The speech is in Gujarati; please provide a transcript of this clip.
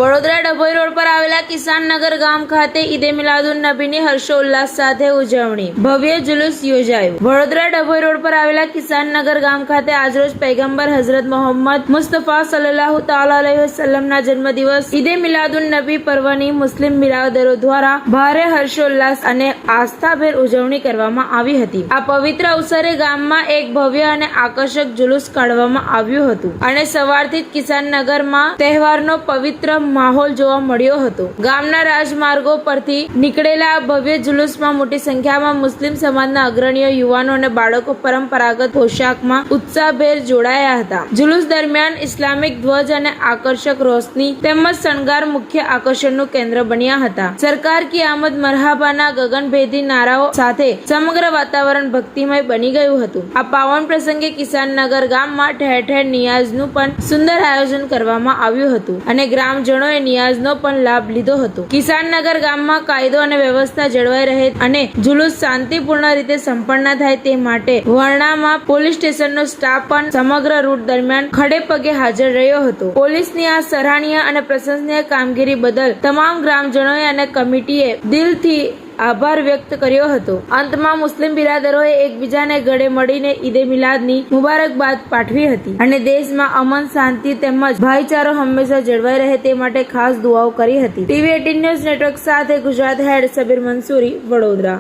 વડોદરા ડભોઈ રોડ પર આવેલા કિસાન નગર ગામ ખાતે ઈદે મિલાદુન નબીની હર્ષોલ્લાસ સાથે ઉજવણી ભવ્ય જુલુસ યોજાયું। વડોદરા ડભોઈ રોડ પર આવેલા કિસાન નગર ગામ ખાતે આજરોજ પૈગંબર હઝરત મોહમ્મદ મુસ્તફા સલ્લલ્લાહુ તઆલા અલૈહિ વસલ્લમના જન્મદિવસ ઈદે મિલાદુન નબી પર્વની મુસ્લિમ બિરાદરો દ્વારા ભારે હર્ષોલ્લાસ અને આસ્થાભેર ઉજવણી કરવામાં આવી હતી। આ પવિત્ર અવસરે ગામમાં એક ભવ્ય અને આકર્ષક જુલુસ કાઢવામાં આવ્યું હતું અને સવારથી જ કિસાન નગરમાં તહેવારનો પવિત્ર માહોલ જોવા મળ્યો હતો। ગામના રાજમાર્ગો પરથી નીકળેલા આ ભવ્ય જુલુસમાં મોટી સંખ્યામાં મુસ્લિમ સમાજના અગ્રણીઓ, યુવાનો અને બાળકો પરંપરાગત પોશાકમાં ઉત્સાહભેર જોડાયા હતા। જુલુસ દરમિયાન ઇસ્લામિક ધ્વજ અને આકર્ષક રોશની તેમજ શણગાર મુખ્ય આકર્ષણનું કેન્દ્ર બન્યા હતા। સરકાર કી આમદ મરહબાના ગગનભેદી નારાઓ સાથે સમગ્ર વાતાવરણ ભક્તિમય બની ગયું હતું। આ પાવન પ્રસંગે કિસાન નગર ગામમાં ઠેર ઠેર નિયાઝનું પણ સુંદર આયોજન કરવામાં આવ્યું હતું અને ગ્રામજનોએ નિયાઝનો પણ લાભ લીધો હતો। કિસાન નગર ગામમાં કાયદો અને વ્યવસ્થા જળવાઈ રહે અને જુલુસ શાંતિપૂર્ણ રીતે સંપન્ન થાય તે માટે વરણામાં પોલીસ સ્ટેશનનો સ્ટાફ પણ સમગ્ર રૂટ દરમિયાન ખડે પગે હાજર રહ્યો હતો। પોલીસની આ સરાહનીય અને પ્રશંસનીય કામગીરી બદલ તમામ ગ્રામજનોએ અને કમિટીએ દિલથી આભાર વ્યક્ત કર્યો હતો। અંતમાં મુસ્લિમ બિરાદરોએ એકબીજાને ગળે મળીને ઈદે મિલાદની મુબારકબાદ પાઠવી હતી અને દેશમાં અમન, શાંતિ તેમજ ભાઈચારો હંમેશા જળવાઈ રહે તે માટે ખાસ દુઆઓ કરી હતી। TV18 ન્યૂઝ નેટવર્ક સાથે ગુજરાત હેડ સબીર મંસૂરી, વડોદરા।